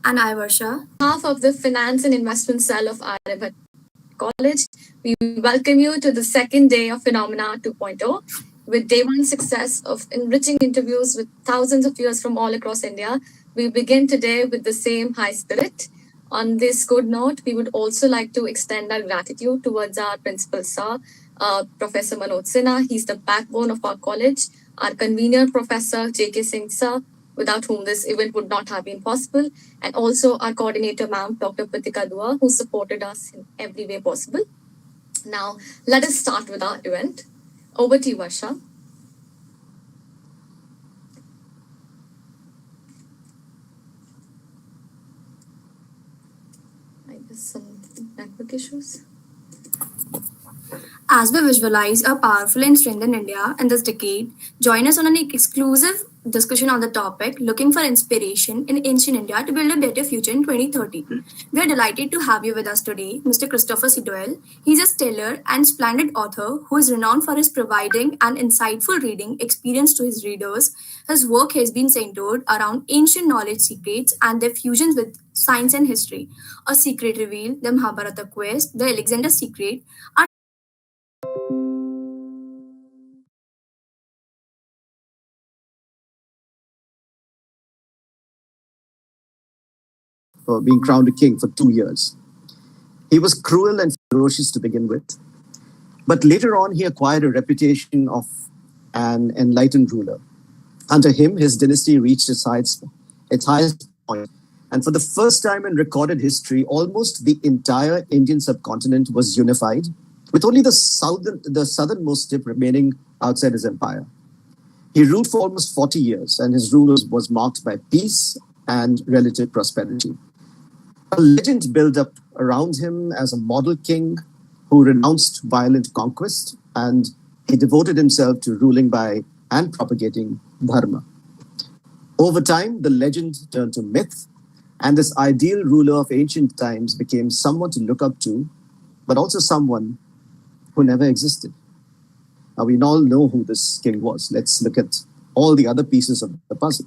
And I, Varsha. Half of the Finance and Investment Cell of Aryabhatta College, we welcome you to the second day of Finomena 2.0. With day one success of enriching interviews with thousands of viewers from all across India, we begin today with the same high spirit. On this good note, we would also like to extend our gratitude towards our principal sir, Professor Manoj Sinha. He's the backbone of our college. Our convener, Professor J.K. Singh sir, without whom this event would not have been possible, and also our coordinator, ma'am, Dr. Pritika Dua, who supported us in every way possible. Now, let us start with our event. Over to you, Varsha. I guess some network issues. As we visualize a powerful and strengthened India in this decade, join us on an exclusive discussion on the topic, looking for inspiration in ancient India to build a better future in 2030. We are delighted to have you with us today, Mr. Christopher C. Doyle. He's a stellar and splendid author who is renowned for his providing an insightful reading experience to his readers. His work has been centered around ancient knowledge secrets and their fusions with science and history. A secret revealed, the Mahabharata quest, the Alexander secret, are being crowned a king for 2 years. He was cruel and ferocious to begin with, but later on he acquired a reputation of an enlightened ruler. Under him, his dynasty reached its highest point, and for the first time in recorded history, almost the entire Indian subcontinent was unified, with only the southernmost tip remaining outside his empire. He ruled for almost 40 years, and his rule was marked by peace and relative prosperity. A legend built up around him as a model king who renounced violent conquest, and he devoted himself to ruling by and propagating dharma. Over time, the legend turned to myth, and this ideal ruler of ancient times became someone to look up to, but also someone who never existed. Now, we all know who this king was. Let's look at all the other pieces of the puzzle.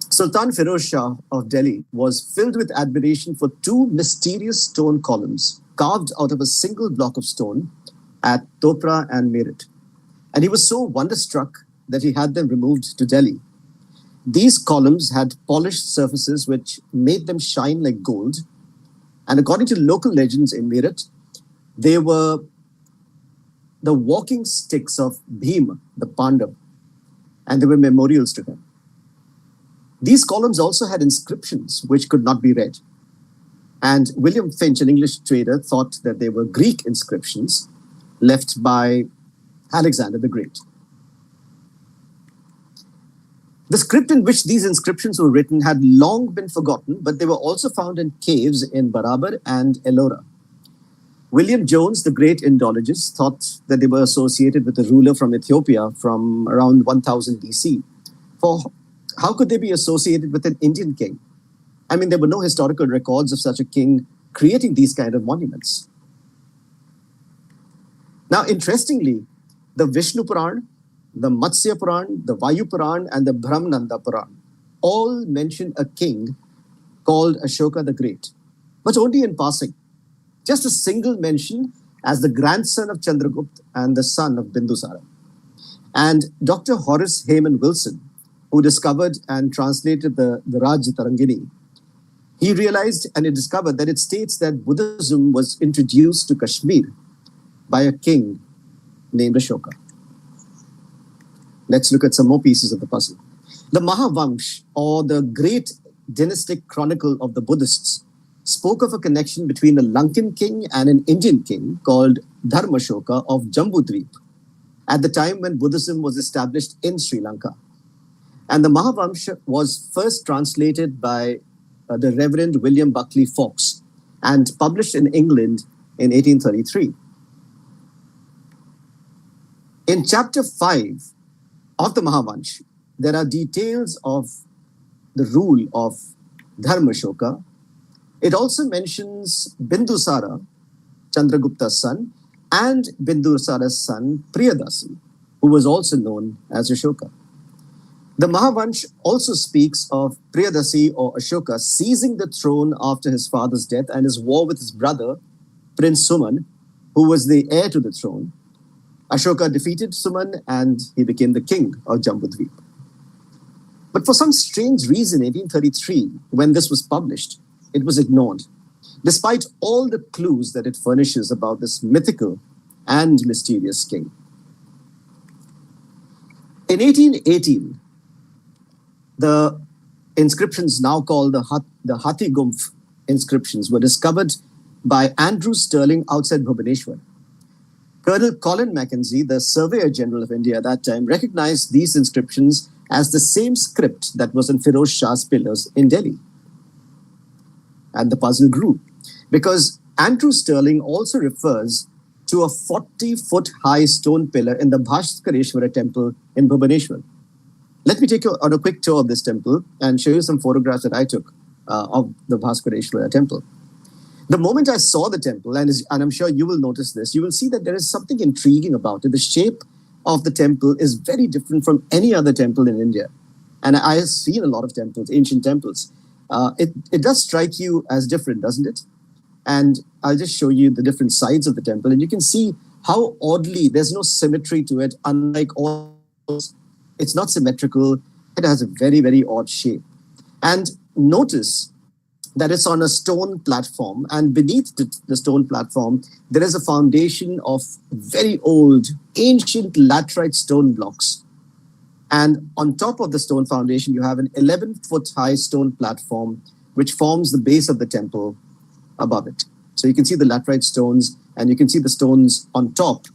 Sultan Firoz Shah of Delhi was filled with admiration for two mysterious stone columns carved out of a single block of stone at Topra and Meerut. And he was so wonderstruck that he had them removed to Delhi. These columns had polished surfaces which made them shine like gold. And according to local legends in Meerut, they were the walking sticks of Bhima, the Pandav, and they were memorials to him. These columns also had inscriptions which could not be read. And William Finch, an English trader, thought that they were Greek inscriptions left by Alexander the Great. The script in which these inscriptions were written had long been forgotten, but they were also found in caves in Barabar and Ellora. William Jones, the great Indologist, thought that they were associated with a ruler from Ethiopia from around 1000 BC. For how could they be associated with an Indian king? I mean, there were no historical records of such a king creating these kind of monuments. Now, interestingly, the Vishnu Puran, the Matsya Puran, the Vayu Puran, and the Brahmananda Puran all mention a king called Ashoka the Great, but only in passing. Just a single mention as the grandson of Chandragupta and the son of Bindusara. And Dr. Horace Hayman Wilson, who discovered and translated the Raj Tarangini, he realized and he discovered that it states that Buddhism was introduced to Kashmir by a king named Ashoka. Let's look at some more pieces of the puzzle. The Mahavamsh, or the great dynastic chronicle of the Buddhists, spoke of a connection between a Lankan king and an Indian king called Dharmashoka of Jambudvip at the time when Buddhism was established in Sri Lanka. And the Mahavamsha was first translated by the Reverend William Buckley Fox and published in England in 1833. In chapter 5 of the Mahavamsha, there are details of the rule of Dharmashoka. It also mentions Bindusara, Chandragupta's son, and Bindusara's son, Priyadasi, who was also known as Ashoka. The Mahavansh also speaks of Priyadasi or Ashoka seizing the throne after his father's death and his war with his brother, Prince Suman, who was the heir to the throne. Ashoka defeated Suman and he became the king of Jambudvip. But for some strange reason, 1833, when this was published, it was ignored, despite all the clues that it furnishes about this mythical and mysterious king. In 1818, the inscriptions now called the Hathi Gumph inscriptions were discovered by Andrew Stirling outside Bhubaneswar. Colonel Colin Mackenzie, the Surveyor General of India at that time, recognized these inscriptions as the same script that was in Firoz Shah's pillars in Delhi. And the puzzle grew, because Andrew Stirling also refers to a 40-foot high stone pillar in the Bhaskareshwara temple in Bhubaneswar. Let me take you on a quick tour of this temple and show you some photographs that I took of the Bhaskareshwara temple. The moment I saw the temple, and I'm sure you will notice this, you will see that there is something intriguing about it. The shape of the temple is very different from any other temple in India. And I have seen a lot of temples, ancient temples. It does strike you as different, doesn't it? And I'll just show you the different sides of the temple. And you can see how oddly there's no symmetry to it, unlike all. It's not symmetrical. It has a very, very odd shape. And notice that it's on a stone platform, and beneath the stone platform, there is a foundation of very old, ancient laterite stone blocks. And on top of the stone foundation, you have an 11-foot high stone platform, which forms the base of the temple above it. So you can see the laterite stones, and you can see the stones on top.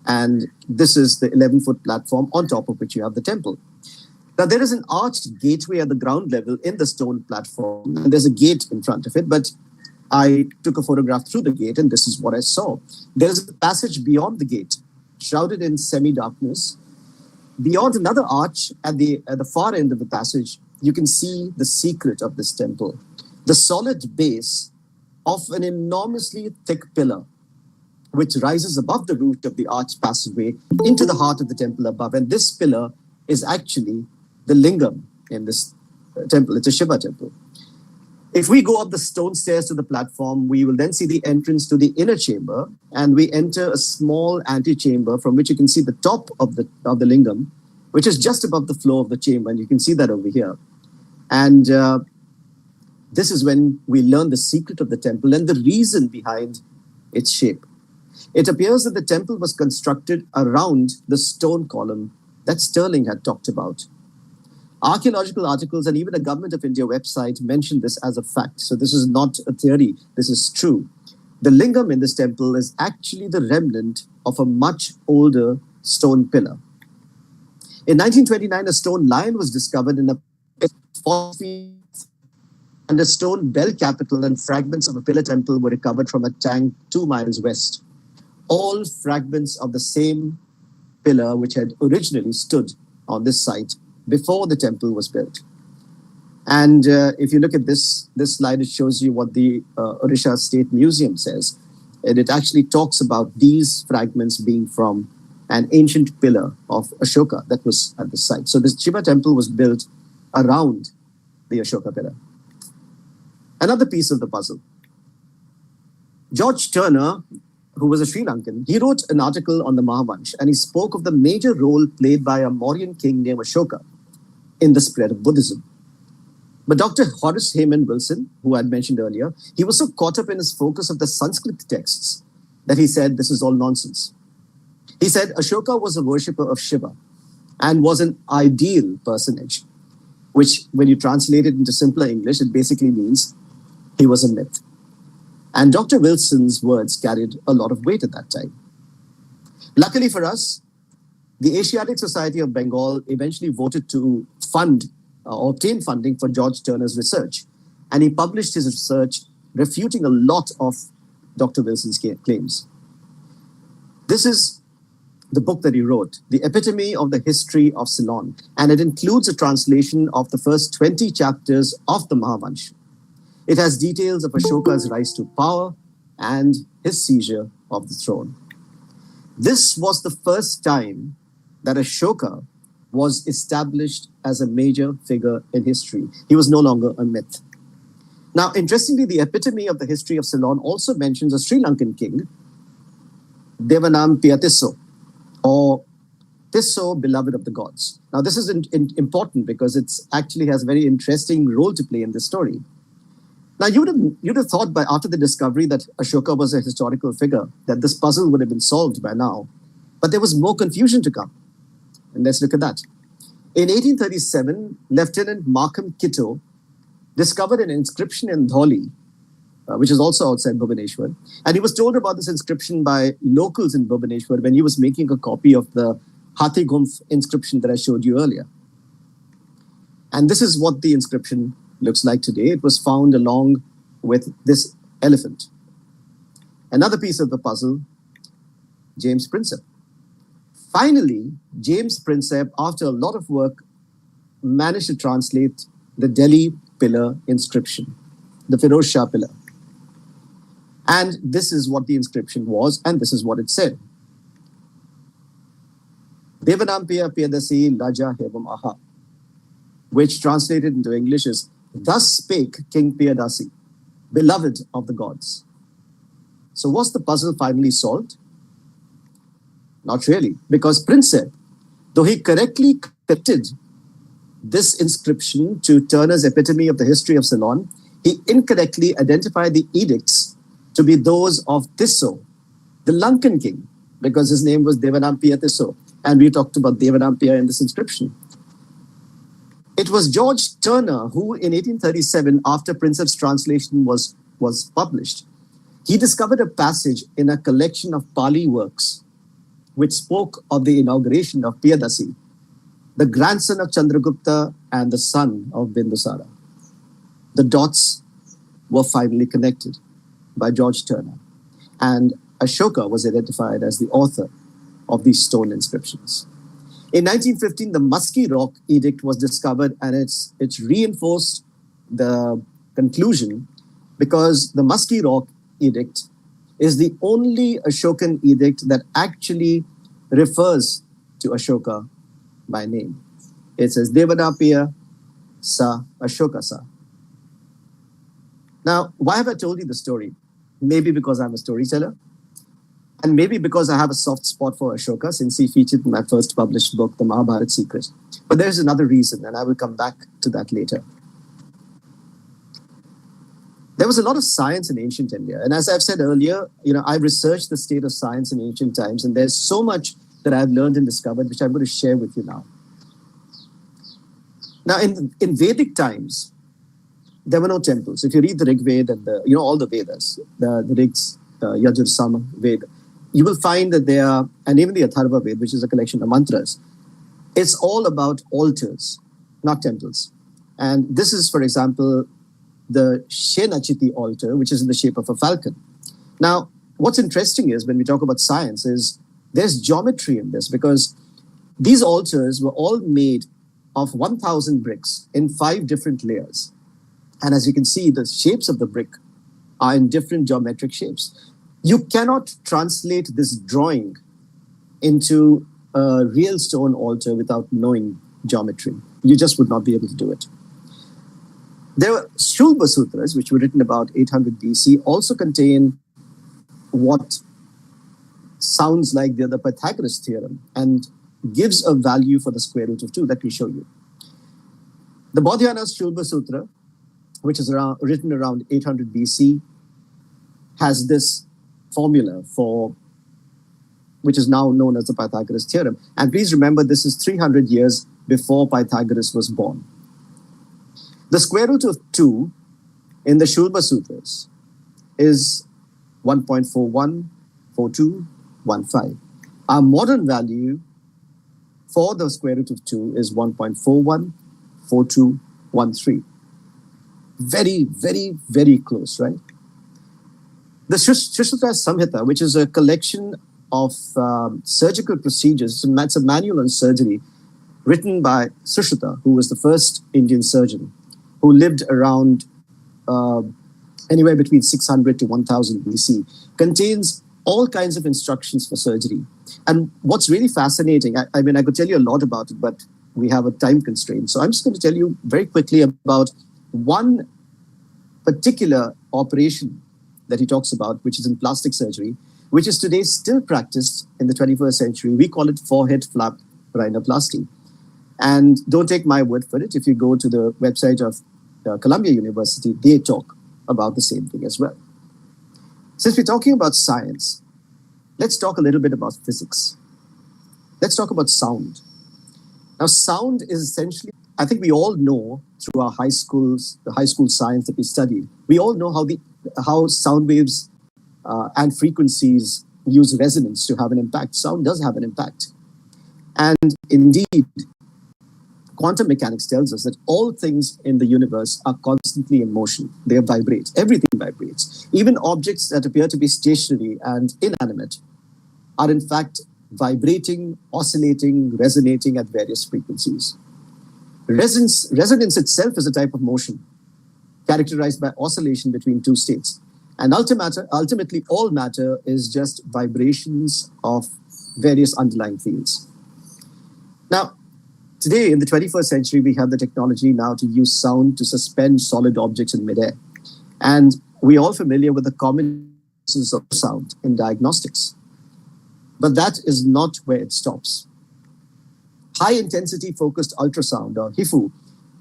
And this is the 11-foot platform on top of which you have the temple. Now, there is an arched gateway at the ground level in the stone platform, and there's a gate in front of it, but I took a photograph through the gate, and this is what I saw. There's a passage beyond the gate, shrouded in semi-darkness. Beyond another arch at the far end of the passage, you can see the secret of this temple, the solid base of an enormously thick pillar, which rises above the roof of the arched passageway into the heart of the temple above. And this pillar is actually the lingam in this temple. It's a Shiva temple. If we go up the stone stairs to the platform, we will then see the entrance to the inner chamber, and we enter a small antechamber from which you can see the top of the lingam, which is just above the floor of the chamber, and you can see that over here. And this is when we learn the secret of the temple and the reason behind its shape. It appears that the temple was constructed around the stone column that Stirling had talked about. Archaeological articles and even a Government of India website mention this as a fact. So this is not a theory. This is true. The lingam in this temple is actually the remnant of a much older stone pillar. In 1929, a stone lion was discovered in a 40 feet, and a stone bell capital and fragments of a pillar temple were recovered from a tank 2 miles west. All fragments of the same pillar which had originally stood on this site before the temple was built. And if you look at this slide, it shows you what the Odisha State Museum says. And it actually talks about these fragments being from an ancient pillar of Ashoka that was at the site. So this Shiva temple was built around the Ashoka pillar. Another piece of the puzzle. George Turner, who was a Sri Lankan, he wrote an article on the Mahavansh, and he spoke of the major role played by a Mauryan king named Ashoka in the spread of Buddhism. But Dr. Horace Hayman Wilson, who I had mentioned earlier, he was so caught up in his focus of the Sanskrit texts that he said this is all nonsense. He said Ashoka was a worshipper of Shiva and was an ideal personage, which when you translate it into simpler English, it basically means he was a myth. And Dr. Wilson's words carried a lot of weight at that time. Luckily for us, the Asiatic Society of Bengal eventually voted to fund or obtain funding for George Turner's research. And he published his research refuting a lot of Dr. Wilson's claims. This is the book that he wrote, The Epitome of the History of Ceylon. And it includes a translation of the first 20 chapters of the Mahavansh. It has details of Ashoka's rise to power and his seizure of the throne. This was the first time that Ashoka was established as a major figure in history. He was no longer a myth. Now, interestingly, the epitome of the history of Ceylon also mentions a Sri Lankan king, Devanampiya Tisso, or Tisso, beloved of the gods. Now, this is important because it actually has a very interesting role to play in this story. Now, you'd have thought by after the discovery that Ashoka was a historical figure, that this puzzle would have been solved by now. But there was more confusion to come. And let's look at that. In 1837, Lieutenant Markham Kitto discovered an inscription in Doyle, which is also outside Bhubaneswar. And he was told about this inscription by locals in Bhubaneswar when he was making a copy of the Hathi Gumph inscription that I showed you earlier. And this is what the inscription looks like today. It was found along with this elephant. Another piece of the puzzle, James Prinsep. Finally, James Prinsep, after a lot of work, managed to translate the Delhi pillar inscription, the Firoz Shah pillar. And this is what the inscription was, and this is what it said. Devanampiya Piyadasi Laja Hevam Aha, which translated into English is, "Thus spake King Piyadasi, beloved of the gods." So was the puzzle finally solved? Not really, because Prinsep, though he correctly corrected this inscription to Turner's epitome of the history of Ceylon, he incorrectly identified the edicts to be those of Tisso, the Lankan king, because his name was Devanampiya Tisso, and we talked about Devanampiya in this inscription. It was George Turner who, in 1837, after Prinsep's translation was published, he discovered a passage in a collection of Pali works which spoke of the inauguration of Piyadasi, the grandson of Chandragupta and the son of Bindusara. The dots were finally connected by George Turner, and Ashoka was identified as the author of these stone inscriptions. In 1915, the Musky Rock Edict was discovered, and it's reinforced the conclusion because the Musky Rock Edict is the only Ashokan edict that actually refers to Ashoka by name. It says Devanampiya Sa Ashoka Sa. Now, why have I told you the story? Maybe because I'm a storyteller, and maybe because I have a soft spot for Ashoka since he featured in my first published book, The Mahabharata Secret. But there's another reason, and I will come back to that later. There was a lot of science in ancient India. And as I've said earlier, I've researched the state of science in ancient times, and there's so much that I've learned and discovered, which I'm going to share with you now. Now, in Vedic times, there were no temples. If you read the Rig Veda and all the Vedas, the Rigs, Yajur, Sama, Veda, you will find that they are, and even the Atharva Veda, which is a collection of mantras, it's all about altars, not temples. And this is, for example, the Shenachiti altar, which is in the shape of a falcon. Now, what's interesting is when we talk about science is there's geometry in this because these altars were all made of 1,000 bricks in 5 different layers. And as you can see, the shapes of the brick are in different geometric shapes. You cannot translate this drawing into a real stone altar without knowing geometry. You just would not be able to do it. There were Shulba Sutras, which were written about 800 BC, also contain what sounds like the Pythagoras theorem and gives a value for the square root of 2. Let me show you. The Bodhyana Shulba Sutra, which is written around 800 BC, has this formula which is now known as the Pythagoras theorem. And please remember, this is 300 years before Pythagoras was born. The square root of 2 in the Shulba Sutras is 1.414215. Our modern value for the square root of 2 is 1.414213. Very, very, very close, right? The Sushruta Samhita, which is a collection of surgical procedures, it's a manual on surgery written by Sushruta, who was the first Indian surgeon, who lived around anywhere between 600 to 1000 BC, contains all kinds of instructions for surgery. And what's really fascinating, I mean, I could tell you a lot about it, but we have a time constraint. So I'm just going to tell you very quickly about one particular operation that he talks about, which is in plastic surgery, which is today still practiced in the 21st century. We call it forehead flap rhinoplasty. And don't take my word for it. If you go to the website of Columbia University, they talk about the same thing as well. Since we're talking about science, let's talk a little bit about physics. Let's talk about sound. Now, sound is essentially, I think we all know through our high schools, the high school science that we studied, we all know how sound waves and frequencies use resonance to have an impact. Sound does have an impact. And indeed, quantum mechanics tells us that all things in the universe are constantly in motion. They vibrate. Everything vibrates. Even objects that appear to be stationary and inanimate are in fact vibrating, oscillating, resonating at various frequencies. Resonance itself is a type of motion characterized by oscillation between two states. And ultimately, all matter is just vibrations of various underlying fields. Now, today in the 21st century, we have the technology now to use sound to suspend solid objects in midair. And we're all familiar with the common uses of sound in diagnostics. But that is not where it stops. High-intensity focused ultrasound, or HIFU,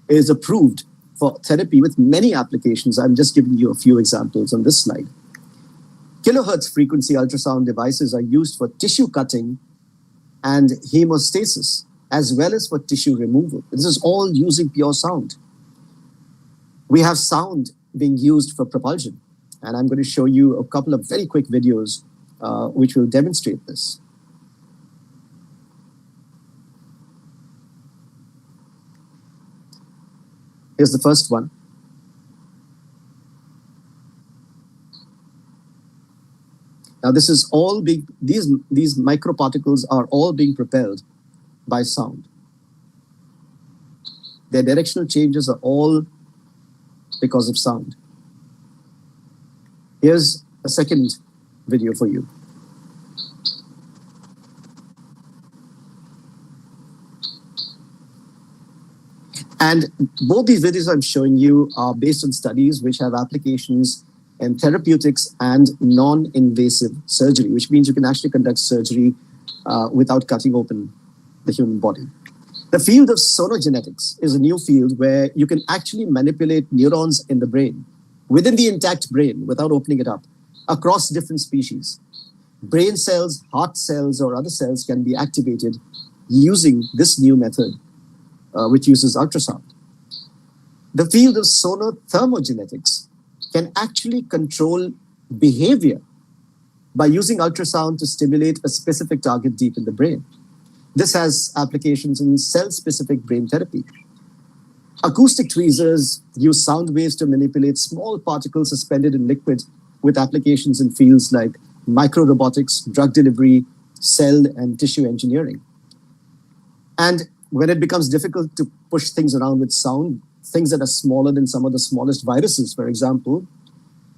is approved for therapy with many applications. I'm just giving you a few examples on this slide. Kilohertz frequency ultrasound devices are used for tissue cutting and hemostasis, as well as for tissue removal. This is all using pure sound. We have sound being used for propulsion, and I'm going to show you a couple of very quick videos which will demonstrate this. Here's the first one. Now this is all being, these microparticles are all being propelled by sound. Their directional changes are all because of sound. Here's a second video for you. And both these videos I'm showing you are based on studies which have applications in therapeutics and non-invasive surgery, which means you can actually conduct surgery without cutting open the human body. The field of sonogenetics is a new field where you can actually manipulate neurons in the brain, within the intact brain, without opening it up, across different species. Brain cells, heart cells, or other cells can be activated using this new method, which uses ultrasound. The field of sonothermogenetics can actually control behavior by using ultrasound to stimulate a specific target deep in the brain. This has applications in cell-specific brain therapy. Acoustic tweezers use sound waves to manipulate small particles suspended in liquid, with applications in fields like microrobotics, drug delivery, cell and tissue engineering. And when it becomes difficult to push things around with sound, things that are smaller than some of the smallest viruses, for example,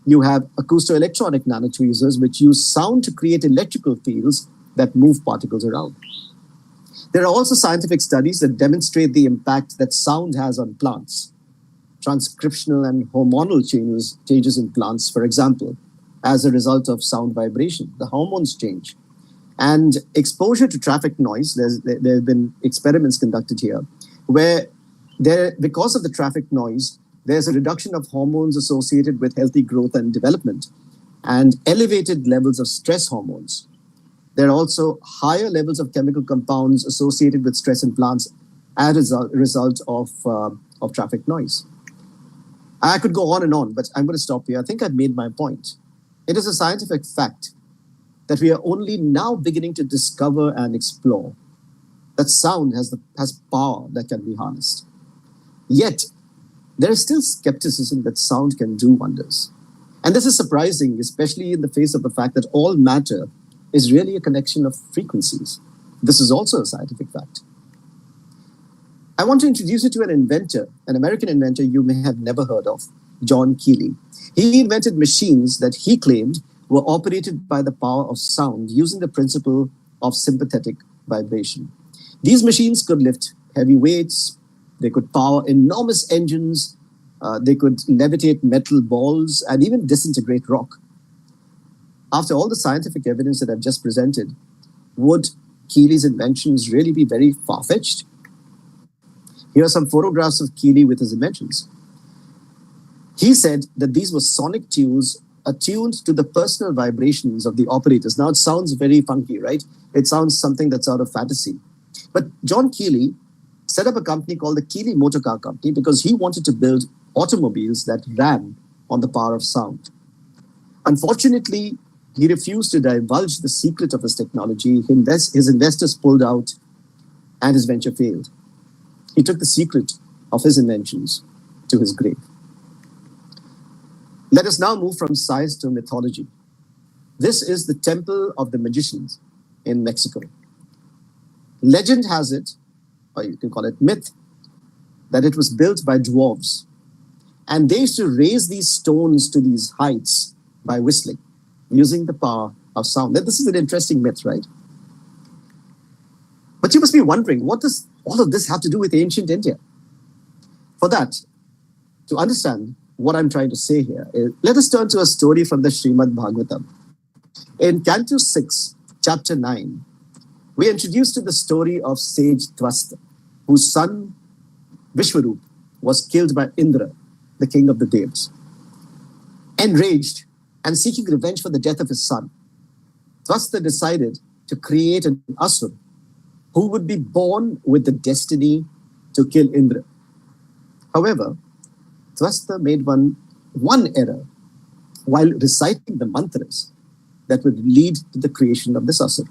you have acousto-electronic nanotweezers, which use sound to create electrical fields that move particles around. There are also scientific studies that demonstrate the impact that sound has on plants. Transcriptional and hormonal changes in plants, for example, as a result of sound vibration. The hormones change. And exposure to traffic noise, there have been experiments conducted here, where because of the traffic noise, there's a reduction of hormones associated with healthy growth and development, and elevated levels of stress hormones. There are also higher levels of chemical compounds associated with stress in plants as a result of traffic noise. I could go on and on, but I'm going to stop here. I think I've made my point. It is a scientific fact that we are only now beginning to discover and explore that sound has power that can be harnessed. Yet, there is still skepticism that sound can do wonders. And this is surprising, especially in the face of the fact that all matter is really a connection of frequencies. This is also a scientific fact. I want to introduce you to an inventor, an American inventor you may have never heard of, John Keeley. He invented machines that he claimed were operated by the power of sound using the principle of sympathetic vibration. These machines could lift heavy weights, they could power enormous engines, they could levitate metal balls, and even disintegrate rock. After all the scientific evidence that I've just presented, would Keely's inventions really be very far-fetched? Here are some photographs of Keely with his inventions. He said that these were sonic tubes attuned to the personal vibrations of the operators. Now, it sounds very funky, right? It sounds something that's out of fantasy. But John Keely set up a company called the Keely Motor Car Company because he wanted to build automobiles that ran on the power of sound. Unfortunately, he refused to divulge the secret of his technology. His investors pulled out, and his venture failed. He took the secret of his inventions to his grave. Let us now move from science to mythology. This is the Temple of the Magicians in Mexico. Legend has it, or you can call it myth, that it was built by dwarves. And they used to raise these stones to these heights by whistling, using the power of sound. Now, this is an interesting myth, right? But you must be wondering, what does all of this have to do with ancient India? For that, to understand what I'm trying to say here, let us turn to a story from the Srimad Bhagavatam. In Canto 6, Chapter 9, we are introduced to the story of sage Tvasta, whose son Vishwarup was killed by Indra, the king of the Devas. Enraged and seeking revenge for the death of his son, Tvasta decided to create an asur who would be born with the destiny to kill Indra. However, Tvasta made one error while reciting the mantras that would lead to the creation of this asur.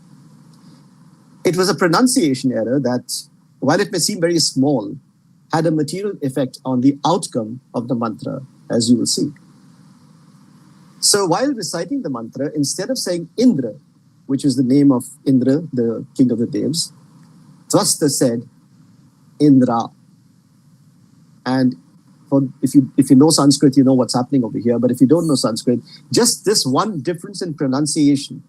It was a pronunciation error that, while it may seem very small, had a material effect on the outcome of the mantra, as you will see. So while reciting the mantra, instead of saying Indra, which is the name of Indra, the king of the Devas, Tvasta said Indra. And if you know Sanskrit, you know what's happening over here. But if you don't know Sanskrit, just this one difference in pronunciation,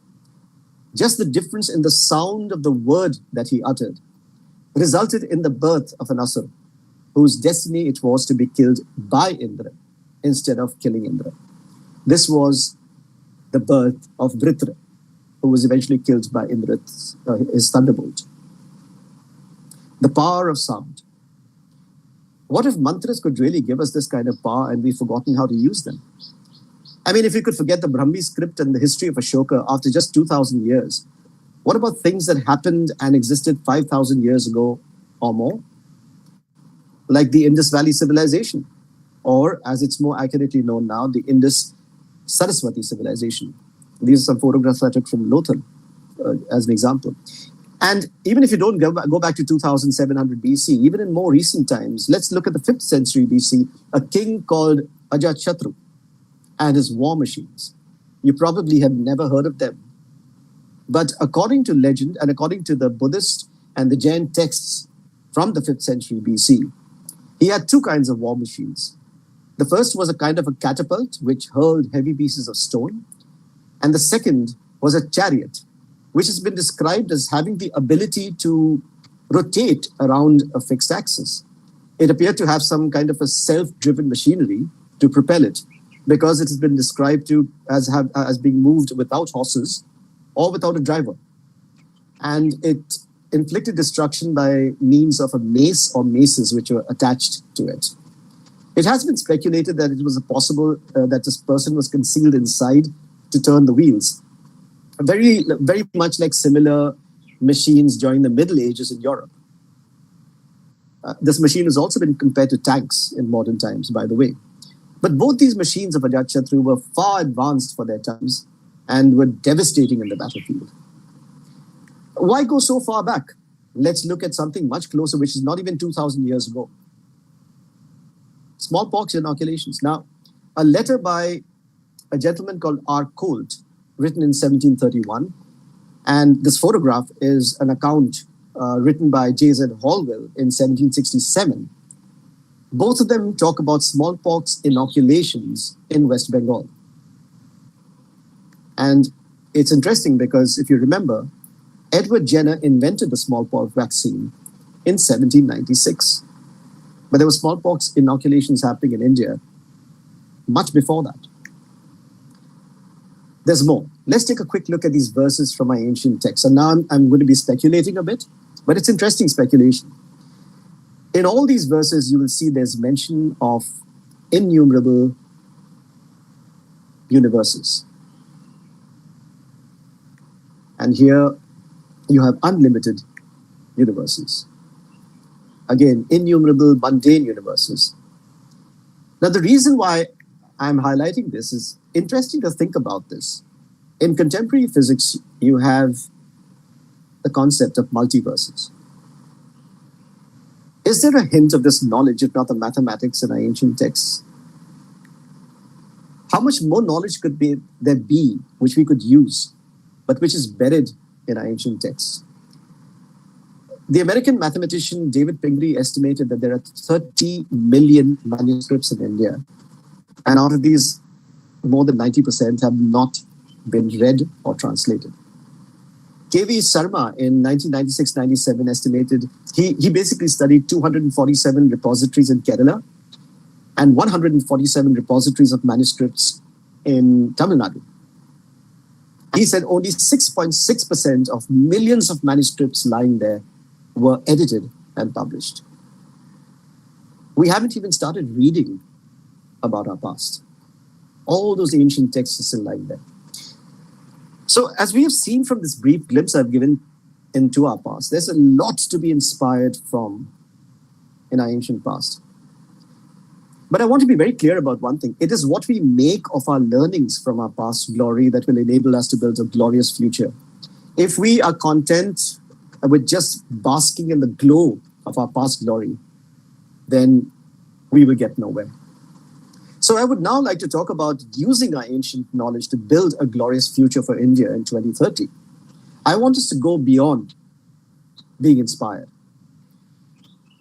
just the difference in the sound of the word that he uttered, resulted in the birth of an asur, whose destiny it was to be killed by Indra instead of killing Indra. This was the birth of Vritra, who was eventually killed by Indra, his thunderbolt. The power of sound. What if mantras could really give us this kind of power and we've forgotten how to use them? I mean, if we could forget the Brahmi script and the history of Ashoka after just 2,000 years, what about things that happened and existed 5,000 years ago or more? Like the Indus Valley civilization, or as it's more accurately known now, the Indus Saraswati civilization. These are some photographs I took from Lothal as an example. And even if you don't go back to 2700 BC, even in more recent times, let's look at the 5th century BC, a king called Ajatashatru and his war machines. You probably have never heard of them. But according to legend and according to the Buddhist and the Jain texts from the 5th century BC, he had two kinds of war machines. The first was a kind of a catapult which hurled heavy pieces of stone. And the second was a chariot, which has been described as having the ability to rotate around a fixed axis. It appeared to have some kind of a self-driven machinery to propel it, because it has been described as being moved without horses or without a driver. And it inflicted destruction by means of a mace or maces which were attached to it. It has been speculated that it was possible that this person was concealed inside to turn the wheels. Very, very much like similar machines during the Middle Ages in Europe. This machine has also been compared to tanks in modern times, by the way. But both these machines of Ajatashatru were far advanced for their times and were devastating in the battlefield. Why go so far back? Let's look at something much closer, which is not even 2,000 years ago. Smallpox inoculations. Now, a letter by a gentleman called R. Colt, written in 1731, and this photograph is an account written by J.Z. Holwell in 1767. Both of them talk about smallpox inoculations in West Bengal. And it's interesting because if you remember, Edward Jenner invented the smallpox vaccine in 1796. But there were smallpox inoculations happening in India much before that. There's more. Let's take a quick look at these verses from my ancient texts. And now I'm going to be speculating a bit, but it's interesting speculation. In all these verses, you will see there's mention of innumerable universes. And here you have unlimited universes. Again, innumerable mundane universes. Now, the reason why I'm highlighting this is interesting to think about this. In contemporary physics, you have the concept of multiverses. Is there a hint of this knowledge, if not the mathematics in our ancient texts? How much more knowledge could there be which we could use, but which is buried in our ancient texts? The American mathematician David Pingree estimated that there are 30 million manuscripts in India. And out of these, more than 90% have not been read or translated. K.V. Sarma in 1996-97 estimated, he basically studied 247 repositories in Kerala and 147 repositories of manuscripts in Tamil Nadu. He said only 6.6% of millions of manuscripts lying there were edited and published. We haven't even started reading about our past. All those ancient texts are still lying there. So as we have seen from this brief glimpse I've given into our past, there's a lot to be inspired from in our ancient past. But I want to be very clear about one thing. It is what we make of our learnings from our past glory that will enable us to build a glorious future. If we are content with just basking in the glow of our past glory, then we will get nowhere. So I would now like to talk about using our ancient knowledge to build a glorious future for India in 2030. I want us to go beyond being inspired.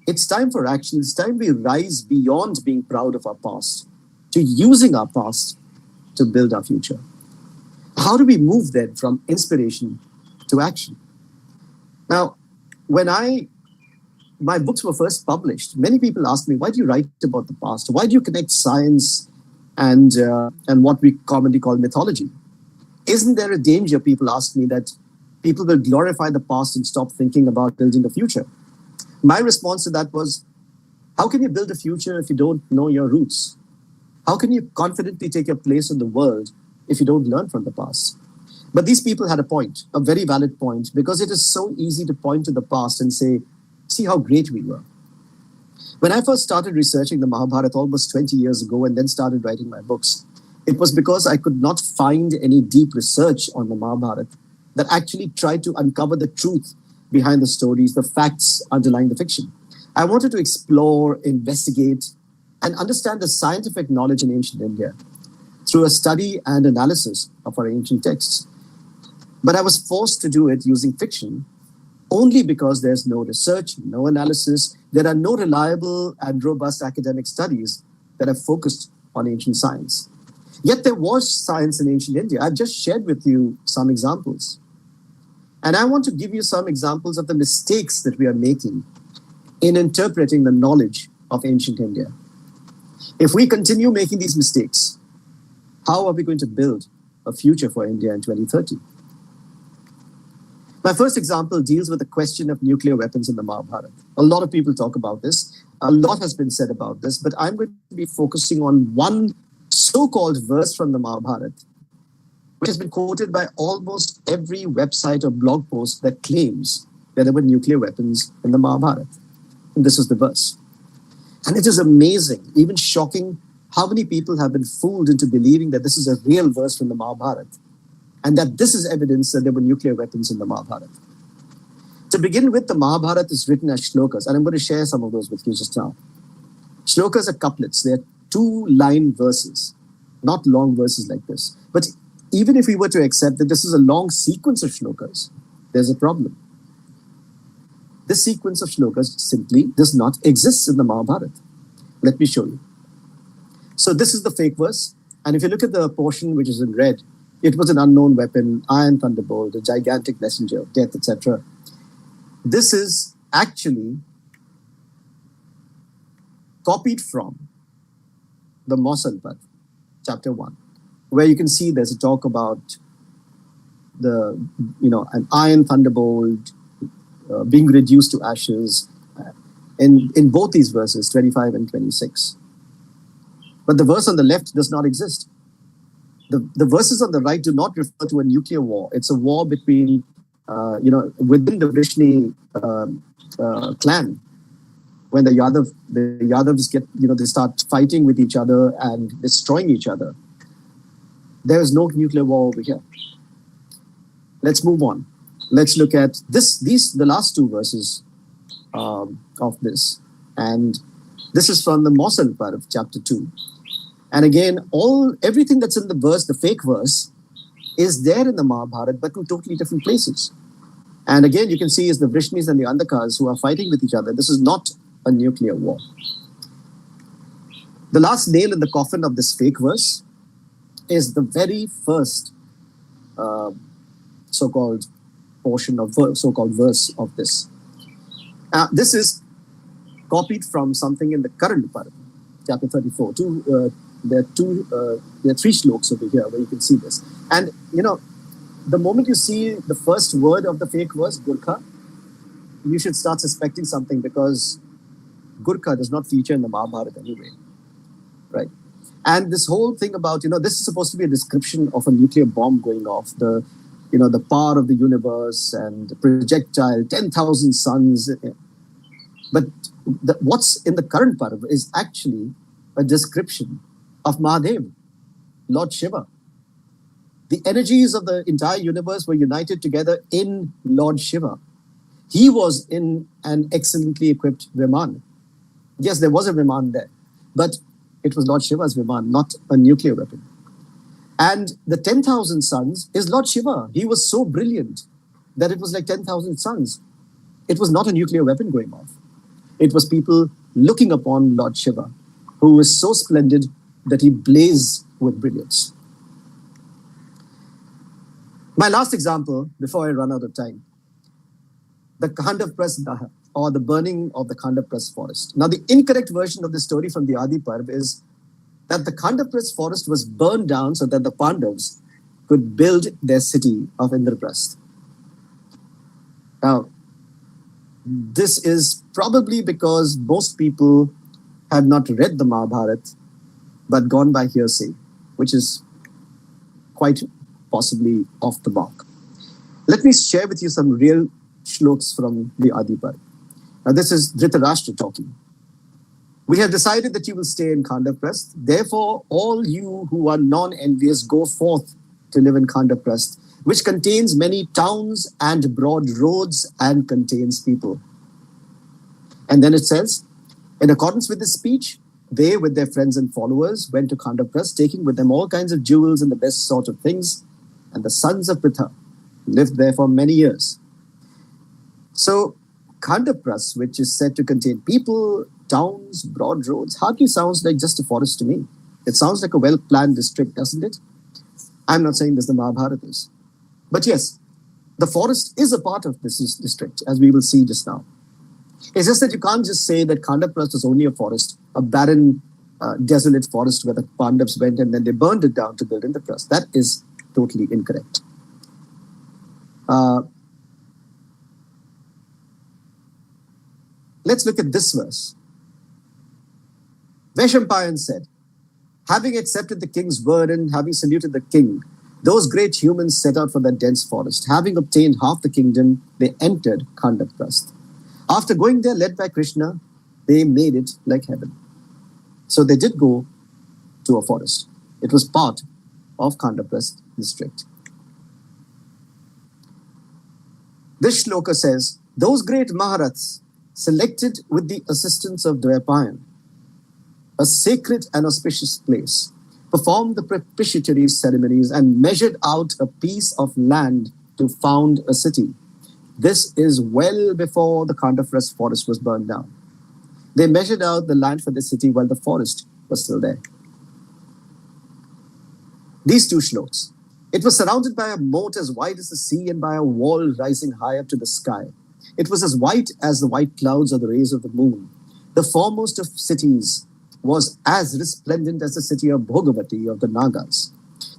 It's time for action. It's time we rise beyond being proud of our past to using our past to build our future. How do we move then from inspiration to action? Now, when my books were first published, many people asked me, why do you write about the past? Why do you connect science and what we commonly call mythology? Isn't there a danger, people ask me, that people will glorify the past and stop thinking about building a future? My response to that was, how can you build a future if you don't know your roots? How can you confidently take your place in the world if you don't learn from the past? But these people had a point, a very valid point, because it is so easy to point to the past and say, see how great we were. When I first started researching the Mahabharata almost 20 years ago and then started writing my books, it was because I could not find any deep research on the Mahabharata that actually tried to uncover the truth behind the stories, the facts underlying the fiction. I wanted to explore, investigate, and understand the scientific knowledge in ancient India through a study and analysis of our ancient texts. But I was forced to do it using fiction only because there's no research, no analysis. There are no reliable and robust academic studies that have focused on ancient science. Yet there was science in ancient India. I've just shared with you some examples. And I want to give you some examples of the mistakes that we are making in interpreting the knowledge of ancient India. If we continue making these mistakes, how are we going to build a future for India in 2030? My first example deals with the question of nuclear weapons in the Mahabharata. A lot of people talk about this. A lot has been said about this, but I'm going to be focusing on one so-called verse from the Mahabharata, which has been quoted by almost every website or blog post that claims that there were nuclear weapons in the Mahabharata. And this is the verse. And it is amazing, even shocking, how many people have been fooled into believing that this is a real verse from the Mahabharata and that this is evidence that there were nuclear weapons in the Mahabharata. To begin with, the Mahabharata is written as shlokas, and I'm going to share some of those with you just now. Shlokas are couplets. They're 2-line verses, not long verses like this. But even if we were to accept that this is a long sequence of shlokas, there's a problem. This sequence of shlokas simply does not exist in the Mahabharata. Let me show you. So this is the fake verse. And if you look at the portion which is in red, it was an unknown weapon, iron thunderbolt, a gigantic messenger of death, etc. This is actually copied from the Mosalpat, chapter 1, where you can see there's a talk about an iron thunderbolt being reduced to ashes in both these verses, 25 and 26. But the verse on the left does not exist. The verses on the right do not refer to a nuclear war. It's a war between, within the Vrishni clan, when the Yadavs get, they start fighting with each other and destroying each other. There is no nuclear war over here. Let's move on. Let's look at the last two verses of this. And this is from the Mosul part of chapter 2. And again, everything that's in the verse, the fake verse, is there in the Mahabharata, but in totally different places. And again, you can see is the Vrishnis and the Andakas who are fighting with each other. This is not a nuclear war. The last nail in the coffin of this fake verse is the very first so-called portion of so-called verse of this. This is copied from something in the current part, chapter 34. There are three shlokas over here where you can see this. And, the moment you see the first word of the fake verse, Gurkha, you should start suspecting something, because Gurkha does not feature in the Mahabharata anyway, right? And this whole thing about, this is supposed to be a description of a nuclear bomb going off, the power of the universe and the projectile, 10,000 suns. But what's in the current part is actually a description of Mahadev, Lord Shiva. The energies of the entire universe were united together in Lord Shiva. He was in an excellently equipped Viman. Yes, there was a Viman there, but it was Lord Shiva's Viman, not a nuclear weapon. And the 10,000 suns is Lord Shiva. He was so brilliant that it was like 10,000 suns. It was not a nuclear weapon going off. It was people looking upon Lord Shiva, who was so splendid that he blazed with brilliance. My last example, before I run out of time, the Khandavprasth Daha, or the burning of the Khandavprasth forest. Now, the incorrect version of the story from the Adi Parv is that the Khandavprasth forest was burned down so that the Pandavas could build their city of Indraprasth. Now, this is probably because most people have not read the Mahabharata, but gone by hearsay, which is quite possibly off the mark. Let me share with you some real shlokas from the Adi Parv. Now, this is Dhritarashtra talking. We have decided that you will stay in Khandavprasth. Therefore, all you who are non-envious go forth to live in Khandavprasth, which contains many towns and broad roads and contains people. And then it says, in accordance with this speech, they with their friends and followers went to Khandavprasth, taking with them all kinds of jewels and the best sort of things. And the sons of Pritha lived there for many years. So Khandavprasth, which is said to contain people, towns, broad roads, hardly sounds like just a forest to me. It sounds like a well-planned district, doesn't it? I'm not saying this the Mahabharata is. But yes, the forest is a part of this district, as we will see just now. It's just that you can't just say that Khandavprasth is only a forest, a barren, desolate forest where the Pandavas went and then they burned it down to build Indraprasth. That is totally incorrect. Let's look at this verse. Vaishampayan said, having accepted the king's word and having saluted the king, those great humans set out for that dense forest. Having obtained half the kingdom, they entered Khandavprasth. After going there, led by Krishna, they made it like heaven. So they did go to a forest. It was part of Khandavprasth district. This shloka says, those great Maharaths, selected with the assistance of Dvapayan, a sacred and auspicious place, performed the propitiatory ceremonies and measured out a piece of land to found a city. This is well before the Khandavprasth forest was burned down. They measured out the land for the city while the forest was still there. These two shlokas. It was surrounded by a moat as wide as the sea and by a wall rising high up to the sky. It was as white as the white clouds or the rays of the moon. the foremost of cities, was as resplendent as the city of Bhogavati of the Nagas.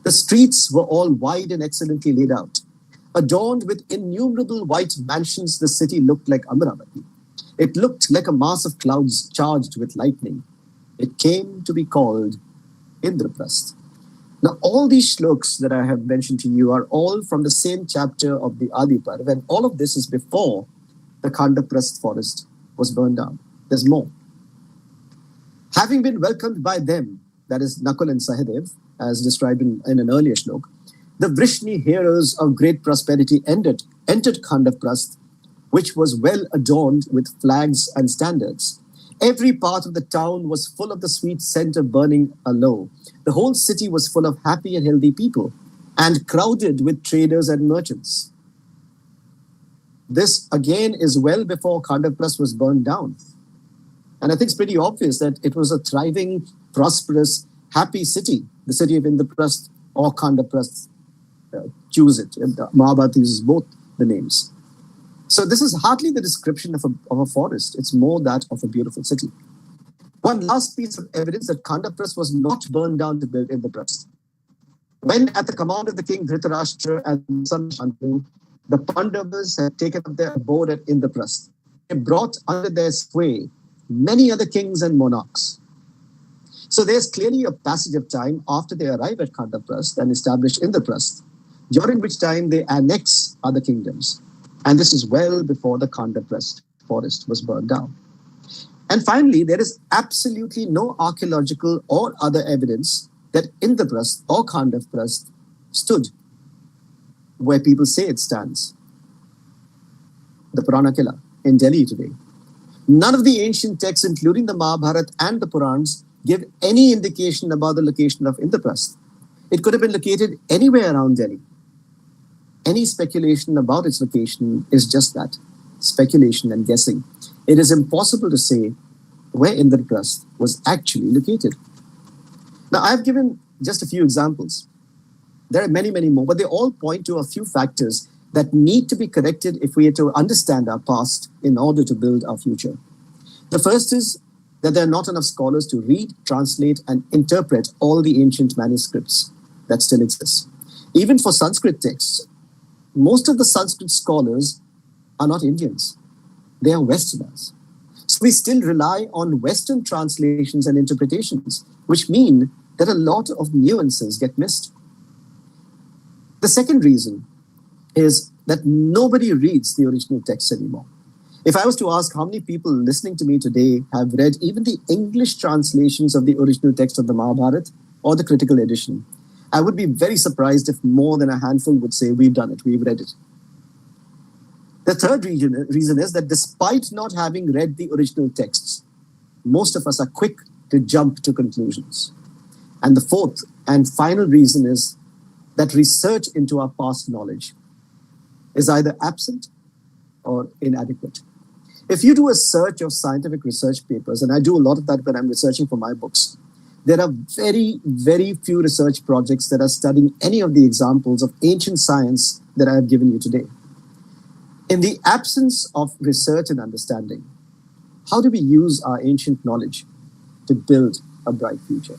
The streets were all wide and excellently laid out. Adorned with innumerable white mansions, the city looked like Amravati. It looked like a mass of clouds charged with lightning. It came to be called Indraprasth. Now, all these shlokas that I have mentioned to you are all from the same chapter of the Adi Parv, and all of this is before the Khandaprasth forest was burned down. There's more. Having been welcomed by them, that is Nakul and Sahadev, as described in an earlier shlok, the Vrishni heroes of great prosperity entered Khandaprasth, which was well adorned with flags and standards. Every part of the town was full of the sweet scent of burning aloe. The whole city was full of happy and healthy people and crowded with traders and merchants. This, again, is well before Khandaprasth was burned down. And I think it's pretty obvious that it was a thriving, prosperous, happy city, the city of Indraprasth or Khandaprasth. Choose it. Mahabharata uses both the names. So this is hardly the description of a forest. It's more that of a beautiful city. One last piece of evidence that Khandaprasth was not burned down to build Indraprasth. When at the command of the king Dhritarashtra and son Shantanu, the Pandavas had taken up their abode at Indraprasth, they brought under their sway many other kings and monarchs. So there's clearly a passage of time after they arrive at Khandaprasth and establish Indraprasth, during which time they annex other kingdoms. And this is well before the Khandaprasth forest was burned down. And finally, there is absolutely no archaeological or other evidence that Indraprasth or Khandaprasth stood where people say it stands, the Purana Killa in Delhi today. None of the ancient texts, including the Mahabharata and the Purans, give any indication about the location of Indraprasth. It could have been located anywhere around Delhi. Any speculation about its location is just that, speculation and guessing. It is impossible to say where Indraprasth was actually located. Now, I've given just a few examples. There are many, many more, but they all point to a few factors that need to be corrected if we are to understand our past in order to build our future. The first is that there are not enough scholars to read, translate, and interpret all the ancient manuscripts that still exist. Even for Sanskrit texts, most of the Sanskrit scholars are not Indians. They are Westerners. So we still rely on Western translations and interpretations, which mean that a lot of nuances get missed. The second reason is that nobody reads the original text anymore. If I was to ask how many people listening to me today have read even the English translations of the original text of the Mahabharata or the critical edition, I would be very surprised if more than a handful would say, we've done it, we've read it. The third reason is that despite not having read the original texts, most of us are quick to jump to conclusions. And the fourth and final reason is that research into our past knowledge is either absent or inadequate. If you do a search of scientific research papers, and I do a lot of that when I'm researching for my books, there are very, very few research projects that are studying any of the examples of ancient science that I have given you today. In the absence of research and understanding, how do we use our ancient knowledge to build a bright future?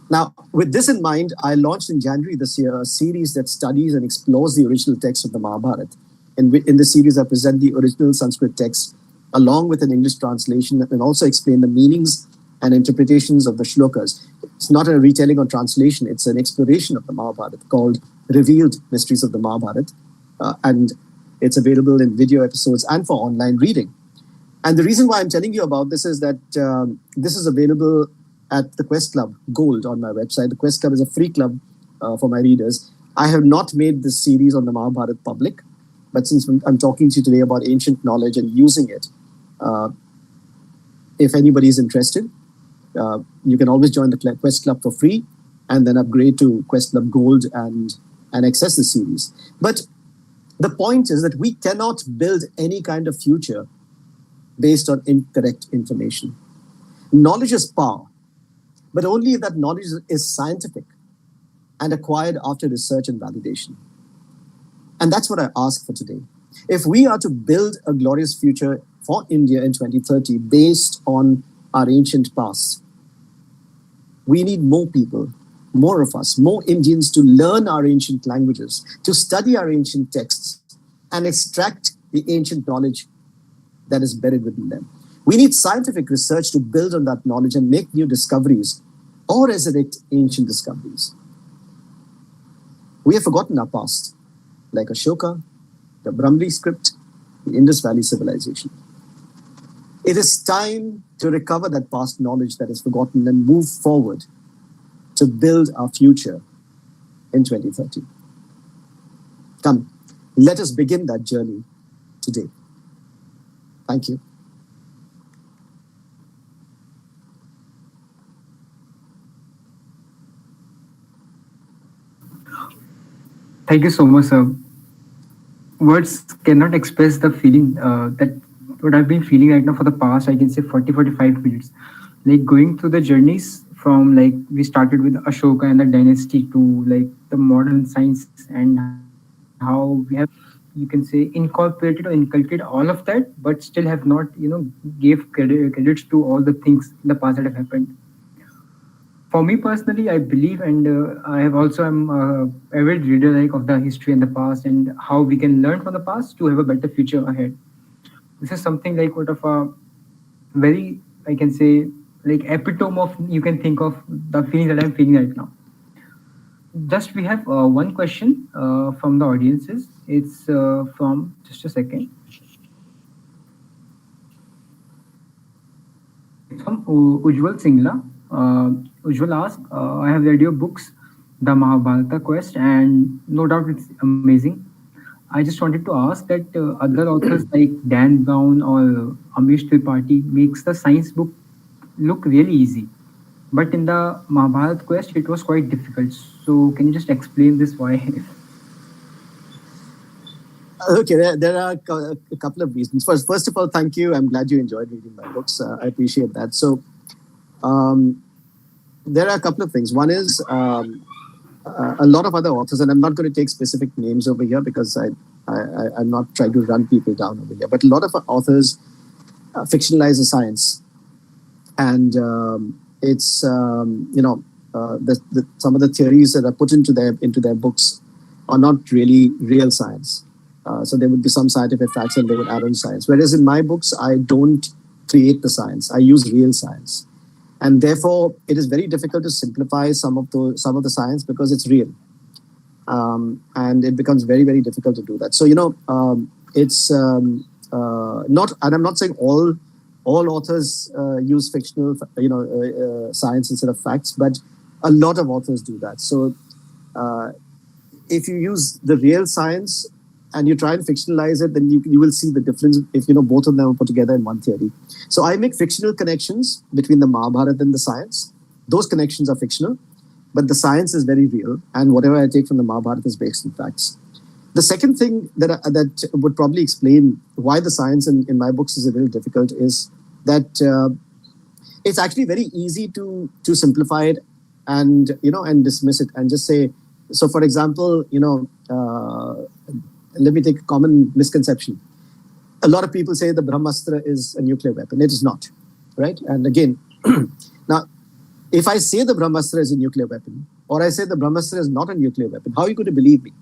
Now, with this in mind, I launched in January this year a series that studies and explores the original text of the Mahabharata. In this series, I present the original Sanskrit text along with an English translation and also explain the meanings and interpretations of the shlokas. It's not a retelling or translation, it's an exploration of the Mahabharata called Revealed Mysteries of the Mahabharata. And it's available in video episodes and for online reading. And the reason why I'm telling you about this is that this is available at the Quest Club Gold on my website. The Quest Club is a free club for my readers. I have not made this series on the Mahabharata public, but since I'm talking to you today about ancient knowledge and using it, if anybody is interested, you can always join the Quest Club for free and then upgrade to Quest Club Gold and access the series. But the point is that we cannot build any kind of future based on incorrect information. Knowledge is power, but only if that knowledge is scientific and acquired after research and validation. And that's what I ask for today. If we are to build a glorious future for India in 2030 based on our ancient past. We need more people, more of us, more Indians to learn our ancient languages, to study our ancient texts, and extract the ancient knowledge that is buried within them. We need scientific research to build on that knowledge and make new discoveries or resurrect ancient discoveries. We have forgotten our past, like Ashoka, the Brahmali script, the Indus Valley civilization. It is time to recover that past knowledge that is forgotten and move forward to build our future in 2030. Come, let us begin that journey today. Thank you. Thank you so much, sir. Words cannot express the feeling that what I've been feeling right now for the past, I can say 45 minutes. Like going through the journeys from like we started with Ashoka and the dynasty to like the modern science and how we have, you can say, incorporated or inculcated all of that, but still have not, gave credits to all the things in the past that have happened. For me personally, I believe, and I have also am avid reader like of the history and the past and how we can learn from the past to have a better future ahead. This is something like what of a very, I can say, like epitome of, you can think of the feeling that I'm feeling right now. Just we have one question from the audiences. It's from, just a second. From Ujjwal Singla. Ujjwal asks, I have read your books, The Mahabharata Quest, and no doubt it's amazing. I just wanted to ask that other authors like Dan Brown or Amish Tripathi makes the science book look really easy. But in the Mahabharata Quest, it was quite difficult. So can you just explain this why? Okay, there are a couple of reasons. First of all, thank you. I'm glad you enjoyed reading my books. I appreciate that. So there are a couple of things. One is a lot of other authors, and I'm not going to take specific names over here because I'm not trying to run people down over here, but a lot of authors fictionalize the science. And it's, some of the theories that are put into their books are not really real science. So there would be some scientific facts and they would add on science. Whereas in my books, I don't create the science. I use real science. And therefore, it is very difficult to simplify some of the science because it's real. And it becomes very, very difficult to do that. So, it's not, and I'm not saying all authors use fictional, science instead of facts, but a lot of authors do that. So if you use the real science and you try and fictionalize it, then you will see the difference if, both of them are put together in one theory. So I make fictional connections between the Mahabharata and the science. Those connections are fictional, but the science is very real. And whatever I take from the Mahabharata is based on facts. The second thing that would probably explain why the science in my books is a little difficult is that it's actually very easy to simplify it and dismiss it and just say. So, for example, let me take a common misconception. A lot of people say the Brahmastra is a nuclear weapon. It is not, right? And again, now, if I say the Brahmastra is a nuclear weapon, or I say the Brahmastra is not a nuclear weapon, how are you going to believe me?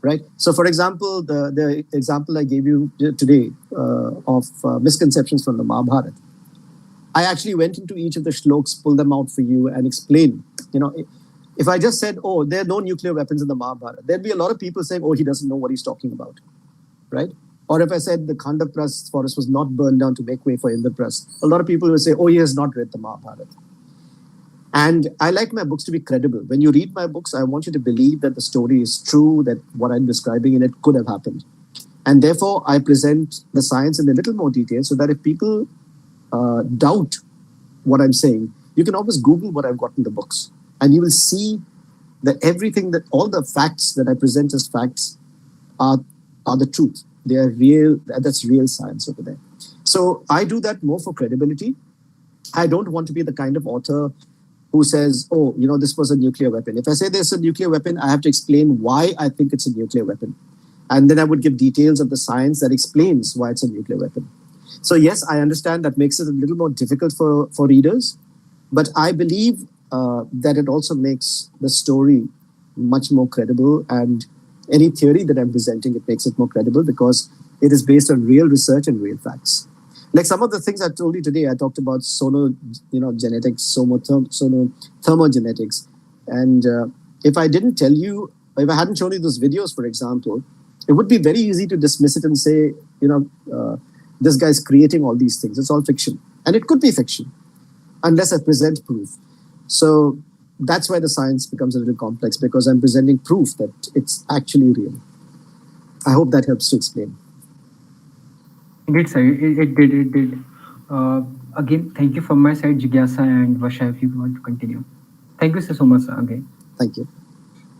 Right? So, for example, the example I gave you today of misconceptions from the Mahabharata, I actually went into each of the shlokas, pulled them out for you, and explained. If I just said, "Oh, there are no nuclear weapons in the Mahabharata," there'd be a lot of people saying, "Oh, he doesn't know what he's talking about," right? Or if I said the Khandaprast forest was not burned down to make way for Indraprast, a lot of people will say, "Oh, he has not read the Mahabharata." And I like my books to be credible. When you read my books, I want you to believe that the story is true, that what I'm describing in it could have happened. And therefore, I present the science in a little more detail so that if people doubt what I'm saying, you can always Google what I've got in the books. And you will see that all the facts that I present as facts are the truth. They are real. That's real science over there. So I do that more for credibility. I don't want to be the kind of author who says, "Oh, this was a nuclear weapon." If I say there's a nuclear weapon, I have to explain why I think it's a nuclear weapon. And then I would give details of the science that explains why it's a nuclear weapon. So yes, I understand that makes it a little more difficult for readers, but I believe that it also makes the story much more credible, and any theory that I'm presenting, it makes it more credible because it is based on real research and real facts. Like some of the things I told you today, I talked about genetics, thermogenetics, and if I didn't tell you, if I hadn't shown you those videos, for example, it would be very easy to dismiss it and say, this guy's creating all these things. It's all fiction, and it could be fiction unless I present proof. So that's why the science becomes a little complex, because I'm presenting proof that it's actually real. I hope that helps to explain. It did, sir. It did. Again, thank you from my side, Jigyasa and Vasha, if you want to continue. Thank you so much, sir, again. Thank you.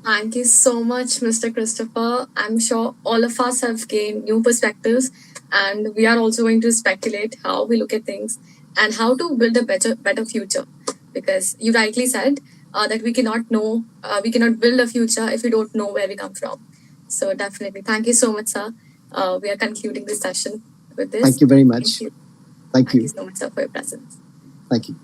Thank you so much, Mr. Christopher. I'm sure all of us have gained new perspectives, and we are also going to speculate how we look at things and how to build a better future. Because you rightly said that we cannot build a future if we don't know where we come from. So definitely, thank you so much, sir. We are concluding this session with this. Thank you very much. Thank you so much, sir, for your presence. Thank you.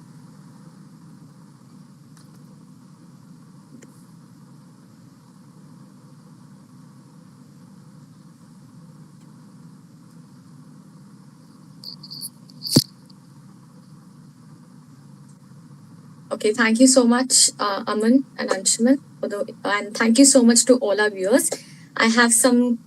Okay, thank you so much, Aman and Anshuman, and thank you so much to all our viewers. I have some